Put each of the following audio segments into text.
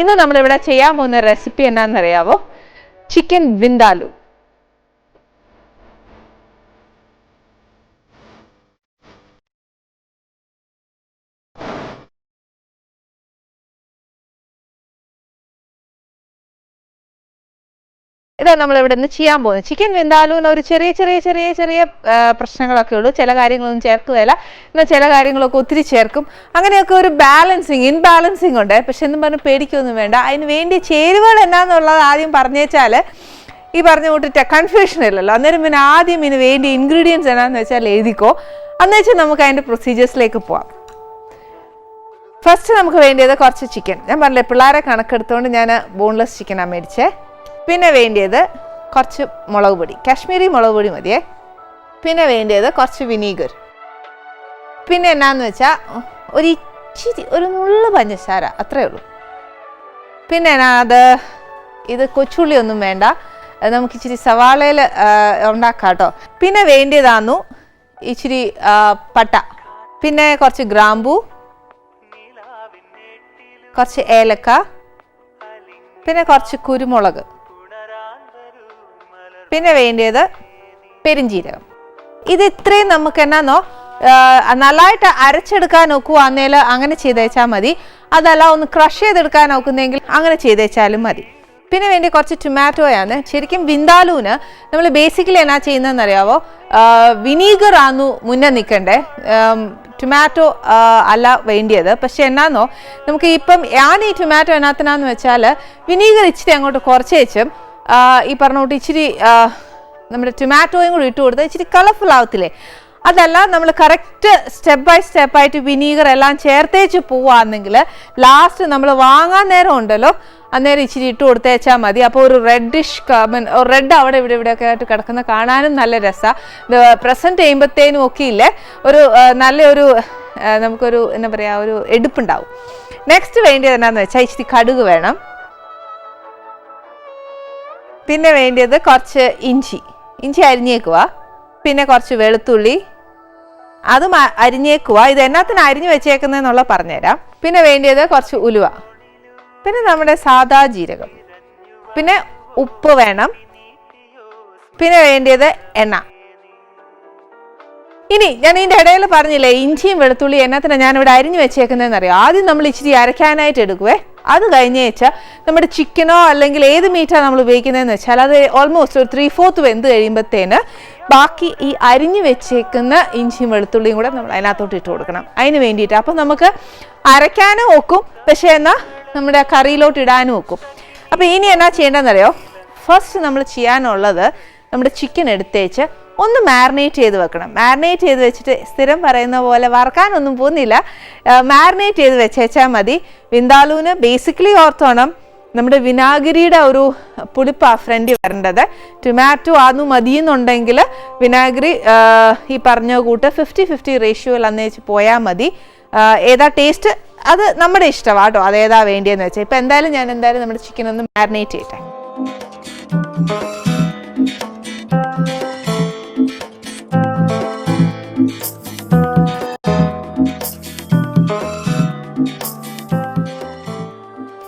ഇന്ന് നമ്മളിവിടെ ചെയ്യാൻ പോകുന്ന റെസിപ്പി എന്നാണെന്നറിയാവോ? ചിക്കൻ വിന്താലു. ഇതാണ് നമ്മളിവിടെ നിന്ന് ചെയ്യാൻ പോകുന്നത്. ചിക്കൻ വിന്താലുവിന് ഒരു ചെറിയ ചെറിയ ചെറിയ ചെറിയ പ്രശ്നങ്ങളൊക്കെ ഉള്ളൂ. ചില കാര്യങ്ങളൊന്നും ചേർക്കുകയില്ല, എന്നാൽ ചില കാര്യങ്ങളൊക്കെ ഒത്തിരി ചേർക്കും. അങ്ങനെയൊക്കെ ഒരു ഇൻബാലൻസിങ് ഉണ്ട്. പക്ഷെ എന്നും പറഞ്ഞ് പേടിക്കൊന്നും വേണ്ട. അതിന് വേണ്ടി ചേരുവകൾ എന്നാന്നുള്ളത് ആദ്യം പറഞ്ഞേച്ചാൽ ഈ പറഞ്ഞ കൂട്ടിട്ട് കൺഫ്യൂഷൻ ഇല്ലല്ലോ. അന്നേരം പിന്നെ ആദ്യം ഇതിന് വേണ്ടി ഇൻഗ്രീഡിയൻസ് എന്നാന്ന് വെച്ചാൽ എഴുതിക്കോ. അന്ന് വെച്ചാൽ നമുക്ക് അതിൻ്റെ പ്രൊസീജിയേഴ്സിലേക്ക് പോവാം. ഫസ്റ്റ് നമുക്ക് വേണ്ടിയത് കുറച്ച് ചിക്കൻ. ഞാൻ പറഞ്ഞില്ലേ, പിള്ളേരെ കണക്കെടുത്തുകൊണ്ട് ഞാൻ ബോൺലെസ് ചിക്കനാണ് മേടിച്ചേ. പിന്നെ വേണ്ടിയത് കുറച്ച് മുളക് പൊടി, കാശ്മീരി മുളക് പൊടി മതിയേ. പിന്നെ വേണ്ടിയത് കുറച്ച് വിനീഗർ. പിന്നെ എന്നാന്ന് വെച്ചാൽ ഒരു നുള്ളു പഞ്ചസാര, അത്രയേ ഉള്ളൂ. പിന്നെ ഇത് കൊച്ചുള്ളി ഒന്നും വേണ്ട, നമുക്ക് ഇച്ചിരി സവാളയിൽ ഉണ്ടാക്കാം കേട്ടോ. പിന്നെ വേണ്ടിയതാന്നു ഇച്ചിരി പട്ട, പിന്നെ കുറച്ച് ഗ്രാമ്പൂ, കുറച്ച് ഏലക്ക, പിന്നെ കുറച്ച് കുരുമുളക്, പിന്നെ വേണ്ടിയത് പെരിഞ്ജീരകം. ഇത് ഇത്രയും നമുക്ക് എന്നാന്നോ നല്ലതായിട്ട് അരച്ചെടുക്കാൻ നോക്കുവാന്നേൽ അങ്ങനെ ചെയ്തേച്ചാൽ മതി. അതല്ല ഒന്ന് ക്രഷ് ചെയ്തെടുക്കാൻ നോക്കുന്നെങ്കിൽ അങ്ങനെ ചെയ്തേച്ചാലും മതി. പിന്നെ വേണ്ടി കുറച്ച് ടൊമാറ്റോയാണ്. ശരിക്കും വിന്താലുവിന് നമ്മൾ ബേസിക്കലി എന്നാ ചെയ്യുന്നതെന്ന് അറിയാവോ? വിനീഗർ ആന്നു മുന്നേ നിൽക്കണ്ടേ, ടൊമാറ്റോ അല്ല വേണ്ടിയത്. പക്ഷെ എന്നാന്നോ നമുക്ക് ഇപ്പം ഞാൻ ഈ ടൊമാറ്റോ എന്നാത്തിനാന്ന് വെച്ചാൽ വിനീഗർ ഇച്ചിരി അങ്ങോട്ട് കുറച്ച് വെച്ചും ഈ പറഞ്ഞോട്ട് ഇച്ചിരി നമ്മുടെ ടൊമാറ്റോയും കൂടി ഇട്ട് കൊടുത്താൽ ഇച്ചിരി കളർഫുൾ ആവത്തില്ലേ? അതല്ല, നമ്മൾ കറക്റ്റ് സ്റ്റെപ്പ് ബൈ സ്റ്റെപ്പായിട്ട് വിനീഗർ എല്ലാം ചേർത്തേച്ച് പോവാണെങ്കിൽ ലാസ്റ്റ് നമ്മൾ വാങ്ങാൻ നേരം ഉണ്ടല്ലോ, അന്നേരം ഇച്ചിരി ഇട്ട് കൊടുത്തേച്ചാൽ മതി. അപ്പോൾ ഒരു റെഡ് അവിടെ ഇവിടെയൊക്കെ ആയിട്ട് കിടക്കുന്ന കാണാനും നല്ല രസമാണ്. പ്രസൻറ്റ് ചെയ്യുമ്പോഴത്തേനും ഒക്കെ ഇല്ലേ നല്ലൊരു നമുക്കൊരു എന്താ പറയുക, ഒരു എടുപ്പുണ്ടാവും. നെക്സ്റ്റ് വേണ്ടിയത് എന്നാന്ന് വെച്ചാൽ ഇച്ചിരി കടുക് വേണം. പിന്നെ വേണ്ടിയത് കുറച്ച് ഇഞ്ചി അരിഞ്ഞേക്കുക. പിന്നെ കുറച്ച് വെളുത്തുള്ളി, അതും അരിഞ്ഞേക്കുക. ഇത് എന്നാത്തിന് അരിഞ്ഞു വെച്ചേക്കുന്നതെന്നുള്ള പറഞ്ഞുതരാം. പിന്നെ വേണ്ടിയത് കുറച്ച് ഉലുവ, പിന്നെ നമ്മുടെ സാദാ ജീരകം, പിന്നെ ഉപ്പ് വേണം. പിന്നെ വേണ്ടിയത് എണ്ണ. ഇനി ഞാൻ ഇതിൻ്റെ ഇടയിൽ പറഞ്ഞില്ലേ, ഇഞ്ചിയും വെളുത്തുള്ളി എന്നാത്തിനാണ് ഞാനിവിടെ അരിഞ്ഞു വെച്ചേക്കുന്നതെന്ന് അറിയാം. ആദ്യം നമ്മൾ ഇച്ചിരി അരയ്ക്കാനായിട്ട് എടുക്കുവേ. അത് കഴിഞ്ഞ് വെച്ചാൽ നമ്മുടെ ചിക്കനോ അല്ലെങ്കിൽ ഏത് മീറ്റാണ് നമ്മൾ ഉപയോഗിക്കുന്നതെന്ന് വെച്ചാൽ അത് ഓൾമോസ്റ്റ് ഒരു 3/4 വെന്ത് കഴിയുമ്പോഴത്തേന് ബാക്കി ഈ അരിഞ്ഞു വെച്ചേക്കുന്ന ഇഞ്ചിയും വെളുത്തുള്ളിയും കൂടെ നമ്മൾ അതിനകത്തോട്ട് ഇട്ട് കൊടുക്കണം. അതിന് വേണ്ടിയിട്ട് അപ്പം നമുക്ക് അരയ്ക്കാനും ഒക്കും, പക്ഷേ എന്നാൽ നമ്മുടെ കറിയിലോട്ട് ഇടാനും ഒക്കും. അപ്പോൾ ഇനി എന്നാ ചെയ്യേണ്ടതെന്നറിയോ? ഫസ്റ്റ് നമ്മൾ ചെയ്യാനുള്ളത് നമ്മുടെ ചിക്കൻ എടുത്തേച്ച് ഒന്ന് മാരിനേറ്റ് ചെയ്ത് വെക്കണം. മാരിനേറ്റ് ചെയ്ത് വെച്ചിട്ട് സ്ഥിരം പറയുന്ന പോലെ വറക്കാനൊന്നും പോകുന്നില്ല, മാരിനേറ്റ് ചെയ്ത് വെച്ചേച്ചാൽ മതി. വിന്താലുവിന് ബേസിക്കലി ഓർത്തോണം നമ്മുടെ വിനാഗിരിയുടെ ഒരു പുളിപ്പാണ് ഫ്രണ്ടിൽ വരേണ്ടത്. ടൊമാറ്റോ ആദ്യം മതിയെന്നുണ്ടെങ്കിൽ വിനാഗിരി ഈ പറഞ്ഞ കൂട്ട് 50-50 റേഷ്യോയിൽ അന്നേച്ച് പോയാൽ മതി. ഏതാ ടേസ്റ്റ് അത് നമ്മുടെ ഇഷ്ടമാണ് കേട്ടോ, അതേതാ വേണ്ടിയെന്ന് വെച്ചാൽ. ഇപ്പം ഞാൻ എന്തായാലും നമ്മുടെ ചിക്കൻ ഒന്ന് മാരിനേറ്റ് ചെയ്യട്ടെ.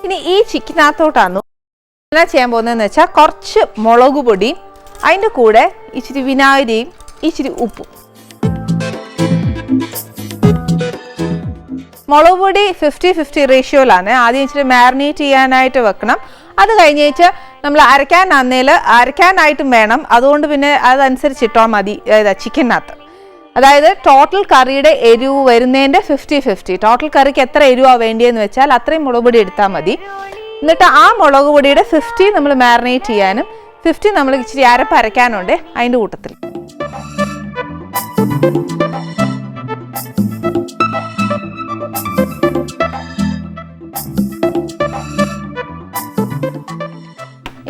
ഇനി ഈ ചിക്കനകത്തോട്ടാണ് എന്നാ ചെയ്യാൻ പോകുന്നതെന്ന് വെച്ചാൽ കുറച്ച് മുളക് പൊടിയും അതിൻ്റെ കൂടെ ഇച്ചിരി വിനാഗിരിയും ഇച്ചിരി ഉപ്പും. മുളക് പൊടി 50-50 റേഷ്യോയിലാണ്. ആദ്യം ഇച്ചിരി മാരിനേറ്റ് ചെയ്യാനായിട്ട് വെക്കണം. അത് കഴിഞ്ഞേച്ച് നമ്മൾ അരയ്ക്കാനായിട്ടും വേണം. അതുകൊണ്ട് പിന്നെ അതനുസരിച്ച് ഇട്ടാൽ മതി ചിക്കനകത്ത്. അതായത് ടോട്ടൽ കറിയുടെ എരിവ് വരുന്നതിൻ്റെ 50-50. ടോട്ടൽ കറിക്ക് എത്ര എരിവാണ് വേണ്ടിയെന്ന് വെച്ചാൽ അത്രയും മുളക് പൊടി എടുത്താൽ മതി. എന്നിട്ട് ആ മുളക് പൊടിയുടെ 50 നമ്മൾ മാരിനേറ്റ് ചെയ്യാനും 50 നമ്മൾ ഇച്ചിരി അരയ്ക്കാനുണ്ട് അതിൻ്റെ കൂട്ടത്തിൽ.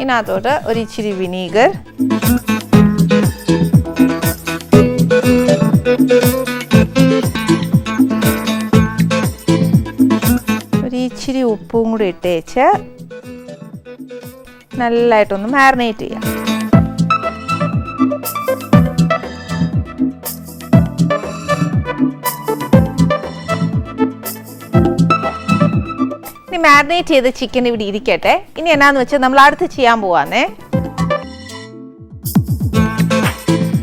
ഇതിനകത്തോട്ട് ഒരു ഇച്ചിരി വിനീഗർ, ഒരു ഇച്ചിരി ഉപ്പും കൂടി ഇട്ടേച്ച് നല്ലതായിട്ടൊന്ന് മാരിനേറ്റ് ചെയ്യാം. മാരിനേറ്റ് ചെയ്ത ചിക്കൻ ഇവിടെ ഇരിക്കട്ടെ. ഇനി എന്നാന്ന് വെച്ചാൽ നമ്മൾ അടുത്ത് ചെയ്യാൻ പോവാന്നേ.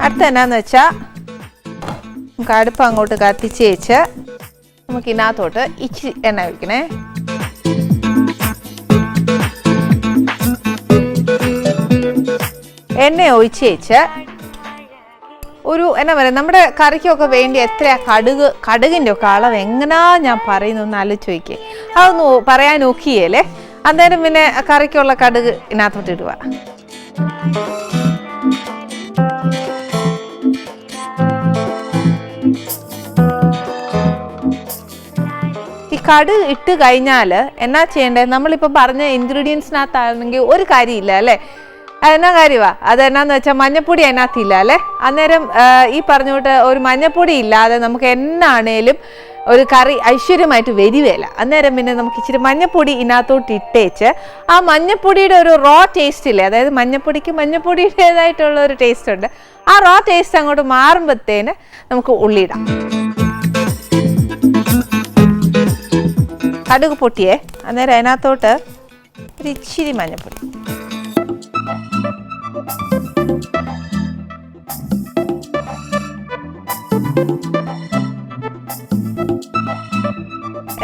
അടുത്ത എന്നാന്ന് വെച്ചാൽ നമുക്ക് അടുപ്പ് അങ്ങോട്ട് കത്തിച്ച് വെച്ച് നമുക്ക് ഇതിനകത്തോട്ട് ഇച്ചിരി എണ്ണ ഒഴിക്കണേ. എണ്ണ ഒഴിച്ച് വെച്ച് ഒരു എന്നാ പറയുക, നമ്മുടെ കറിക്കൊക്കെ വേണ്ടി എത്രയാ കടുകിൻ്റെ ഒക്കെ അളവ് എങ്ങനെയാ ഞാൻ പറയുന്നൊന്ന് ആലോചിച്ച് നോക്കിയേ. അതൊന്ന് പറയാൻ നോക്കിയേലേ. അന്നേരം പിന്നെ കറിക്കുള്ള കടുക് ഇതിനകത്തോട്ട് ഇടുക. ഈ കടുക് ഇട്ട് കഴിഞ്ഞാൽ എന്നാ ചെയ്യേണ്ടത്, നമ്മളിപ്പോൾ പറഞ്ഞ ഇൻഗ്രീഡിയൻസിനകത്താണെങ്കിൽ ഒരു കാര്യമില്ല അല്ലേ. അതെന്നാ കാര്യമാ, അതെന്നാന്ന് വെച്ചാൽ മഞ്ഞപ്പൊടി അതിനകത്തില്ല അല്ലേ. അന്നേരം ഈ പറഞ്ഞോട്ട് ഒരു മഞ്ഞപ്പൊടി ഇല്ലാതെ നമുക്ക് എന്നാണേലും ഒരു കറി ഐശ്വര്യമായിട്ട് വരികയില്ല. അന്നേരം പിന്നെ നമുക്ക് ഇച്ചിരി മഞ്ഞപ്പൊടി ഇതിനകത്തോട്ട് ഇട്ടേച്ച് ആ മഞ്ഞപ്പൊടിയുടെ ഒരു റോ ടേസ്റ്റ് ഇല്ലേ, അതായത് മഞ്ഞപ്പൊടിക്ക് മഞ്ഞപ്പൊടിയുടേതായിട്ടുള്ള ഒരു ടേസ്റ്റ് ഉണ്ട്. ആ റോ ടേസ്റ്റ് അങ്ങോട്ട് മാറുമ്പോഴത്തേന് നമുക്ക് ഉള്ളിയിടാം. കടുക് പൊട്ടിയേ, അന്നേരം അതിനകത്തോട്ട് ഒരു ഇച്ചിരി മഞ്ഞപ്പൊടി,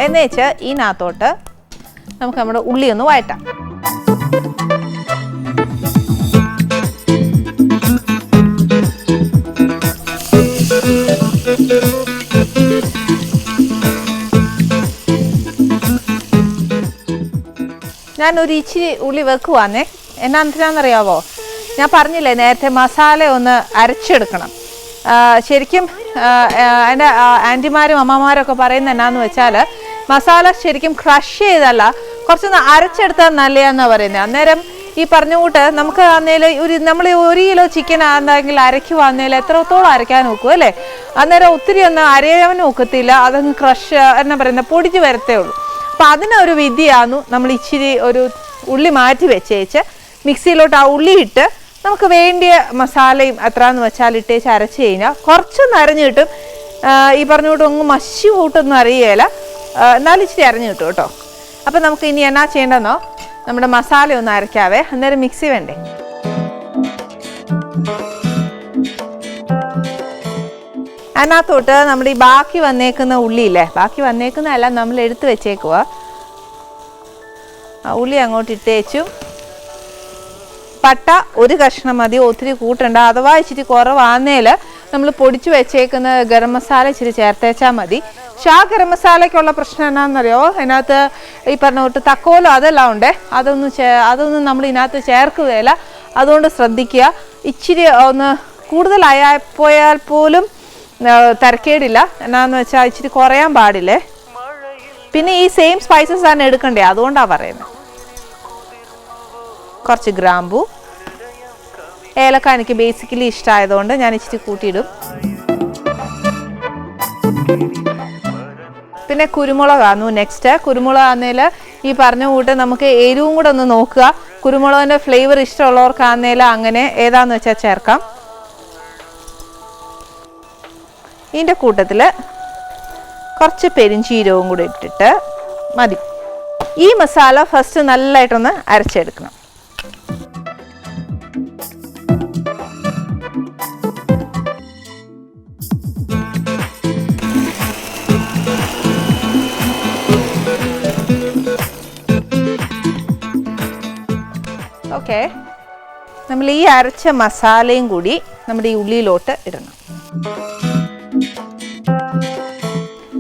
എന്നുവെച്ച് ഇതിനകത്തോട്ട് നമുക്ക് നമ്മുടെ ഉള്ളി ഒന്ന് വഴറ്റാം. ഞാനൊരു ഇച്ചിരി ഉള്ളി വെക്കുവാന്നേ. എന്നാന്നറിയാവോ, ഞാൻ പറഞ്ഞില്ലേ നേരത്തെ മസാല ഒന്ന് അരച്ചെടുക്കണം. ശരിക്കും എൻ്റെ ആൻറ്റിമാരും അമ്മമാരും ഒക്കെ പറയുന്നത് എന്നാന്ന് വെച്ചാൽ മസാല ശരിക്കും ക്രഷ് ചെയ്തല്ല, കുറച്ചൊന്ന് അരച്ചെടുത്താൽ നല്ലതാണെന്നാണ് പറയുന്നത്. അന്നേരം ഈ പറഞ്ഞ കൂട്ട് നമുക്ക് അന്നേരം നമ്മൾ 1 കിലോ ചിക്കൻ ആണെങ്കിൽ അരയ്ക്കുവാന്നേൽ എത്രത്തോളം അരയ്ക്കാൻ നോക്കും അല്ലേ. അന്നേരം ഒത്തിരി ഒന്നും അരയാൻ നോക്കത്തില്ല, അതങ്ങ് ക്രഷ് എന്നാ പറയുന്നത് പൊടിച്ച് വരത്തേ ഉള്ളൂ. അപ്പം അതിനൊരു വിദ്യയാന്നു നമ്മൾ ഇച്ചിരി ഒരു ഉള്ളി മാറ്റി വെച്ചേച്ച് മിക്സിയിലോട്ട് ആ ഉള്ളി ഇട്ട് നമുക്ക് വേണ്ടിയ മസാലയും എത്രയെന്ന് വെച്ചാൽ ഇട്ടേച്ച് അരച്ച് കഴിഞ്ഞാൽ കുറച്ചൊന്ന് അരഞ്ഞു കിട്ടും. ഈ പറഞ്ഞുകൊണ്ട് അങ്ങ് മഷി കൂട്ടൊന്നും അറിയുകയില്ല, എന്നാലും ഇച്ചിരി അരഞ്ഞു കിട്ടും കേട്ടോ. അപ്പം നമുക്ക് ഇനി എന്നാ ചെയ്യേണ്ടതെന്നോ, നമ്മുടെ മസാല ഒന്ന് അരയ്ക്കാവേ. അന്നേരം മിക്സി വേണ്ടേ. അതിനകത്തോട്ട് നമ്മുടെ ഈ ബാക്കി വന്നേക്കുന്ന ഉള്ളിയില്ലേ, ബാക്കി വന്നേക്കുന്നതെല്ലാം നമ്മൾ എടുത്ത് വെച്ചേക്കുക. ആ ഉള്ളി അങ്ങോട്ട് ഇട്ടേച്ചും പട്ട ഒരു കഷ്ണം മതി, ഒത്തിരി കൂട്ടണ്ട. അഥവാ ഇച്ചിരി കുറവാന്നേൽ നമ്മൾ പൊടിച്ചു വെച്ചേക്കുന്ന ഗരം മസാല ഇച്ചിരി ചേർത്തേച്ചാൽ മതി. പക്ഷെ ആ ഗരം മസാലയ്ക്കുള്ള പ്രശ്നം എന്നാണെന്നറിയോ, അതിനകത്ത് ഈ പറഞ്ഞ തൊട്ട് തക്കോലോ അതെല്ലാം ഉണ്ട്, അതൊന്നും നമ്മൾ ഇതിനകത്ത് ചേർക്കുകയില്ല. അതുകൊണ്ട് ശ്രദ്ധിക്കുക. ഇച്ചിരി ഒന്ന് കൂടുതലായാൽ പോലും തരക്കേടില്ല. എന്നാന്ന് വെച്ചാൽ ഇച്ചിരി കുറയാൻ പാടില്ലേ. പിന്നെ ഈ സെയിം സ്പൈസസ് ആണ് എടുക്കണ്ടേ, അതുകൊണ്ടാണ് പറയുന്നത്. കുറച്ച് ഗ്രാമ്പു, ഏലക്ക എനിക്ക് ബേസിക്കലി ഇഷ്ടമായതുകൊണ്ട് ഞാൻ ഇച്ചിരി കൂട്ടിയിടും. പിന്നെ കുരുമുളകാന്നു നെക്സ്റ്റ്. കുരുമുളകാന്നേൽ ഈ പറഞ്ഞ കൂട്ട് നമുക്ക് എരിവും കൂടെ ഒന്ന് നോക്കുക. കുരുമുളകിൻ്റെ ഫ്ലേവർ ഇഷ്ടമുള്ളവർക്കാന്നേൽ അങ്ങനെ ഏതാന്ന് വെച്ചാൽ ചേർക്കാം. ഇതിൻ്റെ കൂട്ടത്തിൽ കുറച്ച് പെരിഞ്ചീരവും കൂടെ ഇട്ടിട്ട് മതി. ഈ മസാല ഫസ്റ്റ് നല്ലതായിട്ടൊന്ന് അരച്ചെടുക്കണം. ഓക്കെ, നമ്മൾ ഈ അരച്ച മസാലയും കൂടി നമ്മുടെ ഈ ഉള്ളിയിലോട്ട് ഇടണം.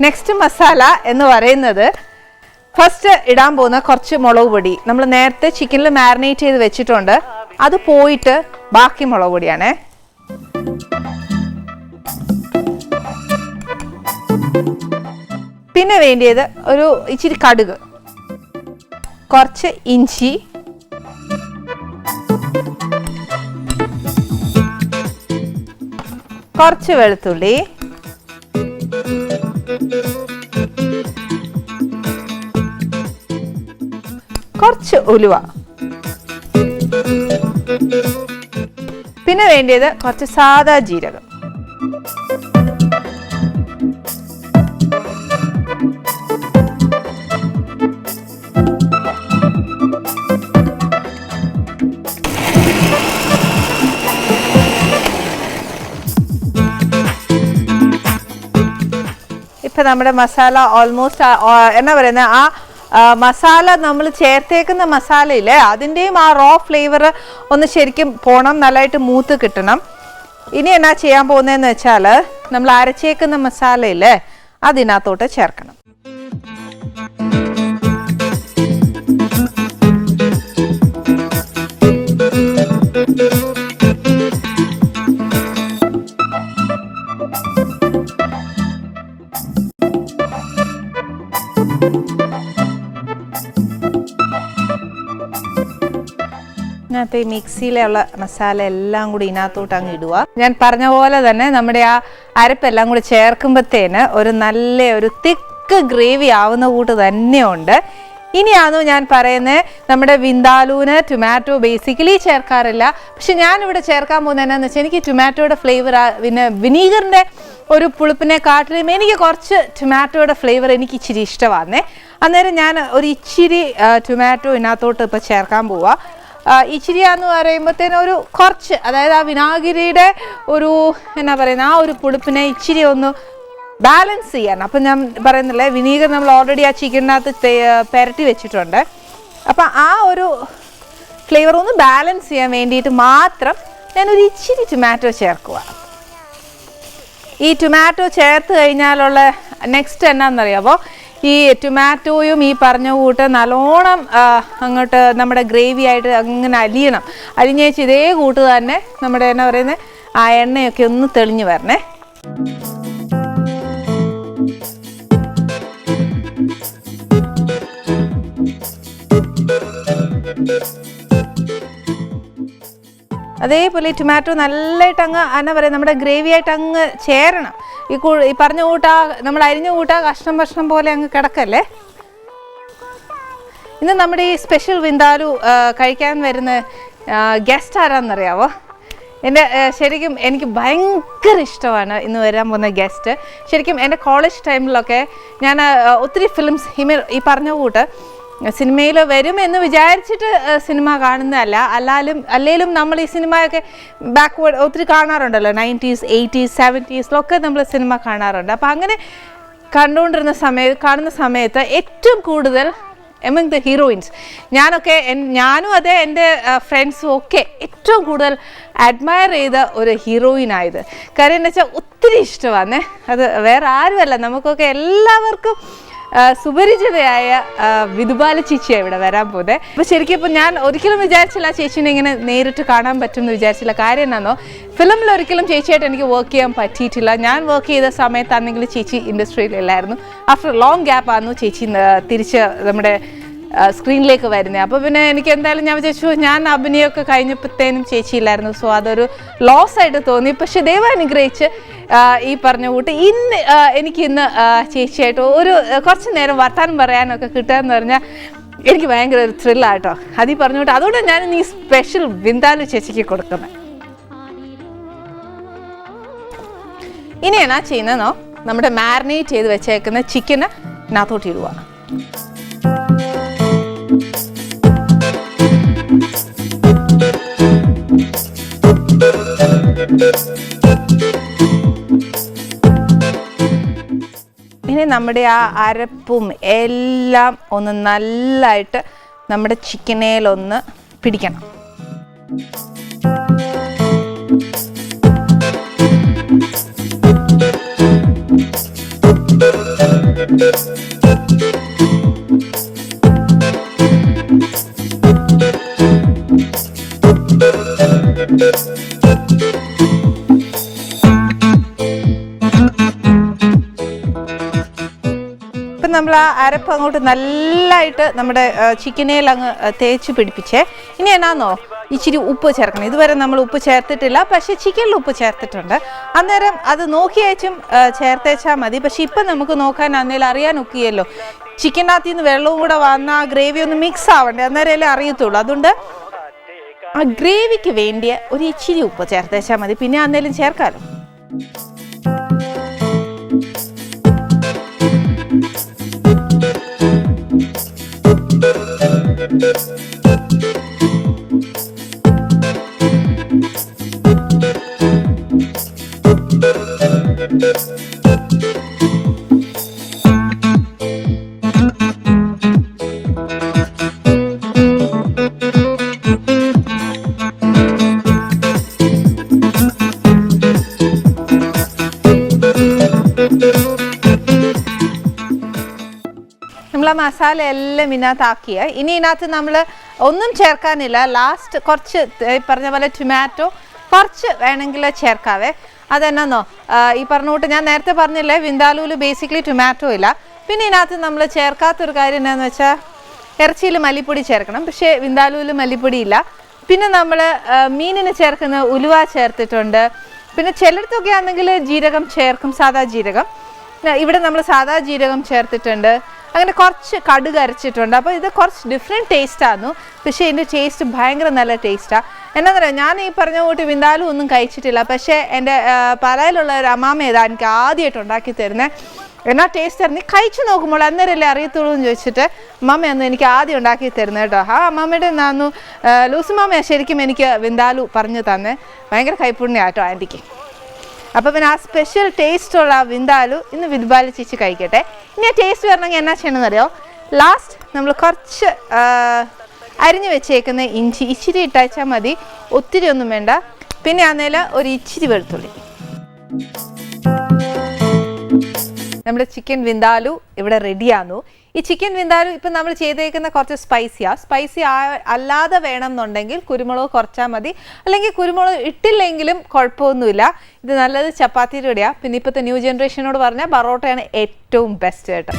നെക്സ്റ്റ് മസാല എന്ന് പറയുന്നത് ഫസ്റ്റ് ഇടാൻ പോകുന്ന കുറച്ച് മുളക് പൊടി. നമ്മൾ നേരത്തെ ചിക്കനിൽ മാരിനേറ്റ് ചെയ്ത് വെച്ചിട്ടുണ്ട്, അത് പോയിട്ട് ബാക്കി മുളക് പൊടിയാണേ. പിന്നെ വേണ്ടിയത് ഒരു ഇച്ചിരി കടുക്, കുറച്ച് ഇഞ്ചി, കുറച്ച് വെളുത്തുള്ളി, കുറച്ച് ഉലുവ, പിന്നെ വേണ്ടിയത് കുറച്ച് സാദാ ജീരകം. ഇപ്പം നമ്മുടെ മസാല ഓൾമോസ്റ്റ് എന്നാ പറയുന്നത് മസാല നമ്മൾ ചേർത്തേക്കുന്ന മസാലയില്ലേ അതിൻ്റെയും ആ റോ ഫ്ലേവർ ഒന്ന് ശരിക്കും പോണം, നല്ലതായിട്ട് മൂത്ത് കിട്ടണം. ഇനി എന്നാ ചെയ്യാൻ പോകുന്നതെന്ന് വെച്ചാൽ നമ്മൾ അരച്ചേക്കുന്ന മസാലയില്ലേ അതിനകത്തോട്ട് ചേർക്കണം. ഇതിനകത്ത് ഈ മിക്സിയിലുള്ള മസാല എല്ലാം കൂടി ഇതിനകത്തോട്ട് അങ്ങ് ഇടുക. ഞാൻ പറഞ്ഞ പോലെ തന്നെ നമ്മുടെ ആ അരപ്പെല്ലാം കൂടി ചേർക്കുമ്പോഴത്തേന് ഒരു നല്ല ഒരു തിക്ക് ഗ്രേവി ആവുന്ന കൂട്ട് തന്നെയുണ്ട്. ഇനിയാണോ ഞാൻ പറയുന്നത്, നമ്മുടെ വിന്താലൂന് ടൊമാറ്റോ ബേസിക്കലി ചേർക്കാറില്ല. പക്ഷെ ഞാനിവിടെ ചേർക്കാൻ പോകുന്നത് എന്നാന്ന് വെച്ചാൽ എനിക്ക് ടൊമാറ്റോയുടെ ഫ്ലേവർ, പിന്നെ വിനീഗറിൻ്റെ ഒരു പുളിപ്പിനെക്കാട്ടിലും എനിക്ക് കുറച്ച് ടൊമാറ്റോയുടെ ഫ്ലേവർ എനിക്ക് ഇച്ചിരി ഇഷ്ടമാണേ. അന്നേരം ഞാൻ ഒരു ഇച്ചിരി ടൊമാറ്റോ ഇതിനകത്തോട്ട് ഇപ്പോൾ ചേർക്കാൻ പോവുക. ഇച്ചിരിയാന്ന് പറയുമ്പോഴത്തേനും ഒരു കുറച്ച്, അതായത് ആ വിനാഗിരിയുടെ ഒരു എന്നാ പറയുന്നത് ആ ഒരു പുളിപ്പിനെ ഇച്ചിരി ഒന്ന് ബാലൻസ് ചെയ്യാൻ. അപ്പം ഞാൻ പറയുന്നില്ലേ, വിനീഗർ നമ്മൾ ഓൾറെഡി ആ ചിക്കനകത്ത് പുരട്ടി വെച്ചിട്ടുണ്ട്. അപ്പം ആ ഒരു ഫ്ലേവർ ഒന്ന് ബാലൻസ് ചെയ്യാൻ വേണ്ടിയിട്ട് മാത്രം ഞാനൊരു ഇച്ചിരി ടൊമാറ്റോ ചേർക്കുക. ഈ ടൊമാറ്റോ ചേർത്ത് കഴിഞ്ഞാലുള്ള നെക്സ്റ്റ് എന്നാണെന്നറിയാമോ, ഈ ടൊമാറ്റോയും ഈ പറഞ്ഞ കൂട്ട് നല്ലോണം അങ്ങോട്ട് നമ്മുടെ ഗ്രേവി ആയിട്ട് അങ്ങനെ അലിഞ്ഞേച്ച് ഇതേ കൂട്ട് തന്നെ നമ്മുടെ എന്നാ പറയുന്നത് ആ എണ്ണയൊക്കെ ഒന്ന് തെളിഞ്ഞു വരണേ. അതേപോലെ ടൊമാറ്റോ നല്ലതായിട്ട് അങ്ങ് എന്നാ പറയുക നമ്മുടെ ഗ്രേവി ആയിട്ട് അങ്ങ് ചേരണം. ഈ പറഞ്ഞ കൂട്ടാ നമ്മൾ അരിഞ്ഞ കൂട്ടാ കഷ്ണം പോലെ അങ്ങ് കിടക്കല്ലേ. ഇന്ന് നമ്മുടെ ഈ സ്പെഷ്യൽ വിന്താലു കഴിക്കാൻ വരുന്ന ഗസ്റ്റ് ആരാന്നറിയാവോ? ശരിക്കും എനിക്ക് ഭയങ്കര ഇഷ്ടമാണ് ഇന്ന് വരാൻ പോകുന്ന ഗസ്റ്റ്. ശരിക്കും എൻ്റെ കോളേജ് ടൈമിലൊക്കെ ഞാൻ ഒത്തിരി ഫിലിംസ് ഈ പറഞ്ഞ കൂട്ട് സിനിമയിൽ വരുമെന്ന് വിചാരിച്ചിട്ട് സിനിമ കാണുന്നതല്ല, അല്ലേലും നമ്മൾ ഈ സിനിമയൊക്കെ ബാക്ക്വേർഡ് ഒത്തിരി കാണാറുണ്ടല്ലോ. 90s 80s 70s നമ്മൾ സിനിമ കാണാറുണ്ട്. അപ്പോൾ അങ്ങനെ കാണുന്ന സമയത്ത് ഏറ്റവും കൂടുതൽ എമംഗ് ദ ഹീറോയിൻസ് ഞാനും അതെ എൻ്റെ ഫ്രണ്ട്സും ഒക്കെ ഏറ്റവും കൂടുതൽ അഡ്മയർ ചെയ്ത ഒരു ഹീറോയിനായത്. കാര്യം എന്ന് വെച്ചാൽ ഒത്തിരി ഇഷ്ടമാണ്. അത് വേറെ ആരുമല്ല, നമുക്കൊക്കെ എല്ലാവർക്കും സുപരിചിതയായ വിധുബാല ചേച്ചിയാണ് ഇവിടെ വരാൻ പോകുന്നത്. അപ്പോൾ ശരിക്കും ഇപ്പോൾ ഞാൻ ഒരിക്കലും വിചാരിച്ചില്ല ചേച്ചീനെ ഇങ്ങനെ നേരിട്ട് കാണാൻ പറ്റുമെന്ന് വിചാരിച്ചില്ല. കാര്യം എന്നാന്നോ, ഫിലിമിൽ ഒരിക്കലും ചേച്ചിയായിട്ട് എനിക്ക് വർക്ക് ചെയ്യാൻ പറ്റിയിട്ടില്ല. ഞാൻ വർക്ക് ചെയ്ത സമയത്താണെങ്കിൽ ചേച്ചി ഇൻഡസ്ട്രിയിലില്ലായിരുന്നു. ആഫ്റ്റർ ലോങ് ഗ്യാപ്പ് ആയിരുന്നു ചേച്ചി തിരിച്ച് നമ്മുടെ സ്ക്രീനിലേക്ക് വരുന്നത്. അപ്പോൾ പിന്നെ എനിക്ക് എന്തായാലും ഞാൻ വിചാരിച്ചു, ഞാൻ അഭിനയമൊക്കെ കഴിഞ്ഞപ്പോഴത്തേനും ചേച്ചിയില്ലായിരുന്നു. സോ അതൊരു ലോസ് ആയിട്ട് തോന്നി. പക്ഷെ ദൈവം അനുഗ്രഹിച്ച് ഈ പറഞ്ഞ കൂട്ട് എനിക്കിന്ന് ചേച്ചിയായിട്ട് കുറച്ച് നേരം വർത്താനം പറയാനൊക്കെ കിട്ടുകയെന്ന് പറഞ്ഞാൽ എനിക്ക് ഭയങ്കര ഒരു ത്രില്ലാട്ടോ. അതീ പറഞ്ഞു കൂട്ട് അതുകൊണ്ട് ഞാൻ ഈ സ്പെഷ്യൽ വിന്താലു ചേച്ചിക്ക് കൊടുക്കുന്നത്. ഇനി എന്നാ ചെയ്യുന്നതെന്നോ, നമ്മുടെ മാരിനേറ്റ് ചെയ്ത് വെച്ചേക്കുന്ന ചിക്കന് ഇതിനകത്തോട്ട് ഇടുക. ഇനി നമ്മുടെ ആ അരപ്പും എല്ലാം ഒന്ന് നല്ലതായിട്ട് നമ്മുടെ ചിക്കനേലൊന്ന് പിടിക്കണം. ഇപ്പം നമ്മൾ ആ അരപ്പ് അങ്ങോട്ട് നല്ലതായിട്ട് നമ്മുടെ ചിക്കനേൽ അങ്ങ് തേച്ച് പിടിപ്പിച്ചേ. ഇനി എന്നാന്നോ, ഇച്ചിരി ഉപ്പ് ചേർക്കണം. ഇതുവരെ നമ്മൾ ഉപ്പ് ചേർത്തിട്ടില്ല, പക്ഷേ ചിക്കനിൽ ഉപ്പ് ചേർത്തിട്ടുണ്ട്. അന്നേരം അത് നോക്കിയേച്ചും ചേർത്തേച്ചാൽ മതി. പക്ഷെ ഇപ്പം നമുക്ക് നോക്കാൻ അന്നേരം അറിയാൻ ഒക്കെയല്ലോ, ചിക്കനകത്ത് നിന്ന് വെള്ളവും കൂടെ വന്ന ആ ഗ്രേവി ഒന്ന് മിക്സ് ആവണ്ടേ, അന്നേരമല്ലേ അറിയത്തുള്ളൂ. അതുകൊണ്ട് ആ ഗ്രേവിക്ക് വേണ്ടിയ ഒരു ഇച്ചിരി ഉപ്പ് ചേർത്തേച്ചാൽ മതി. പിന്നെ അന്നേരം ചേർക്കാമല്ലോ. ഉള്ള മസാല എല്ലാം ഇതിനകത്താക്കിയ ഇനി ഇതിനകത്ത് നമ്മൾ ഒന്നും ചേർക്കാനില്ല. ലാസ്റ്റ് കുറച്ച് പറഞ്ഞ പോലെ ടൊമാറ്റോ കുറച്ച് വേണമെങ്കിൽ ചേർക്കാവേ. അതെന്നാന്നോ ഈ പറഞ്ഞ കൂട്ട് ഞാൻ നേരത്തെ പറഞ്ഞില്ലേ വിന്താലുവിൽ ബേസിക്കലി ടൊമാറ്റോ ഇല്ല. പിന്നെ ഇതിനകത്ത് നമ്മൾ ചേർക്കാത്തൊരു കാര്യം എന്താണെന്ന് വെച്ചാൽ ഇറച്ചിയിൽ മല്ലിപ്പൊടി ചേർക്കണം, പക്ഷേ വിന്താലുവിൽ മല്ലിപ്പൊടി ഇല്ല. പിന്നെ നമ്മൾ മീനിന് ചേർക്കുന്ന ഉലുവ ചേർത്തിട്ടുണ്ട്. പിന്നെ ചിലടത്തൊക്കെ ആണെങ്കിൽ ജീരകം ചേർക്കും, സാദാ ജീരകം. ഇവിടെ നമ്മൾ സാദാ ജീരകം ചേർത്തിട്ടുണ്ട്. അങ്ങനെ കുറച്ച് കടുക് അരച്ചിട്ടുണ്ട്. അപ്പോൾ ഇത് കുറച്ച് ഡിഫറെൻറ്റ് ടേസ്റ്റായിരുന്നു, പക്ഷേ ഇതിൻ്റെ ടേസ്റ്റ് ഭയങ്കര നല്ല ടേസ്റ്റാണ്. എന്നാന്ന് പറയാം, ഞാൻ ഈ പറഞ്ഞ കൂട്ടി വിന്താലും ഒന്നും കഴിച്ചിട്ടില്ല, പക്ഷേ എൻ്റെ പാലായിലുള്ള ഒരു അമ്മാമ്മ ഏതാ എനിക്ക് ആദ്യമായിട്ട് ഉണ്ടാക്കി തരുന്നത്. എന്നാ ടേസ്റ്റ് ആയിരുന്നു, നീ കഴിച്ചു നോക്കുമ്പോൾ അന്നേരമല്ലേ അറിയത്തുള്ളൂ എന്ന് ചോദിച്ചിട്ട് അമ്മമ്മയൊന്നും എനിക്ക് ആദ്യം ഉണ്ടാക്കി തരുന്നത് കേട്ടോ. ആ അമ്മമ്മയുടെ എന്നാന്നു ലൂസുമാമ്മയാണ് ശരിക്കും എനിക്ക് വിന്താലു പറഞ്ഞു തന്നെ. ഭയങ്കര കൈപ്പുണ്യാട്ടോ ആൻറ്റിക്ക്. അപ്പോൾ പിന്നെ ആ സ്പെഷ്യൽ ടേസ്റ്റുള്ള ആ വിന്താലു ഇന്ന് വിദ്ബാലി ചേച്ചി കഴിക്കട്ടെ. ഇനി ആ ടേസ്റ്റ് വരണമെങ്കിൽ എന്നാ ചെയ്യണമെന്നറിയോ, ലാസ്റ്റ് നമ്മൾ കുറച്ച് അരിഞ്ഞു വെച്ചേക്കുന്ന ഇഞ്ചി ഇച്ചിരി ഇട്ടയച്ചാൽ മതി, ഒത്തിരി ഒന്നും വേണ്ട. പിന്നെ ആന്നേൽ ഒരു ഇച്ചിരി വെളുത്തുള്ളി. നമ്മുടെ ചിക്കൻ വിന്താലു ഇവിടെ റെഡിയാന്നു. ഈ ചിക്കൻ വിന്താലു ഇപ്പം നമ്മൾ ചെയ്തേക്കുന്ന കുറച്ച് സ്പൈസി അല്ലാതെ വേണം എന്നുണ്ടെങ്കിൽ കുരുമുളക് കുറച്ചാൽ മതി, അല്ലെങ്കിൽ കുരുമുളക് ഇട്ടില്ലെങ്കിലും കുഴപ്പമൊന്നുമില്ല. ഇത് നല്ലത് ചപ്പാത്തിയുടെ കൂടെയാണ്. പിന്നെ ഇപ്പോഴത്തെ ന്യൂ ജനറേഷനോട് പറഞ്ഞാൽ ബറോട്ടയാണ് ഏറ്റവും ബെസ്റ്റ് കേട്ടോ.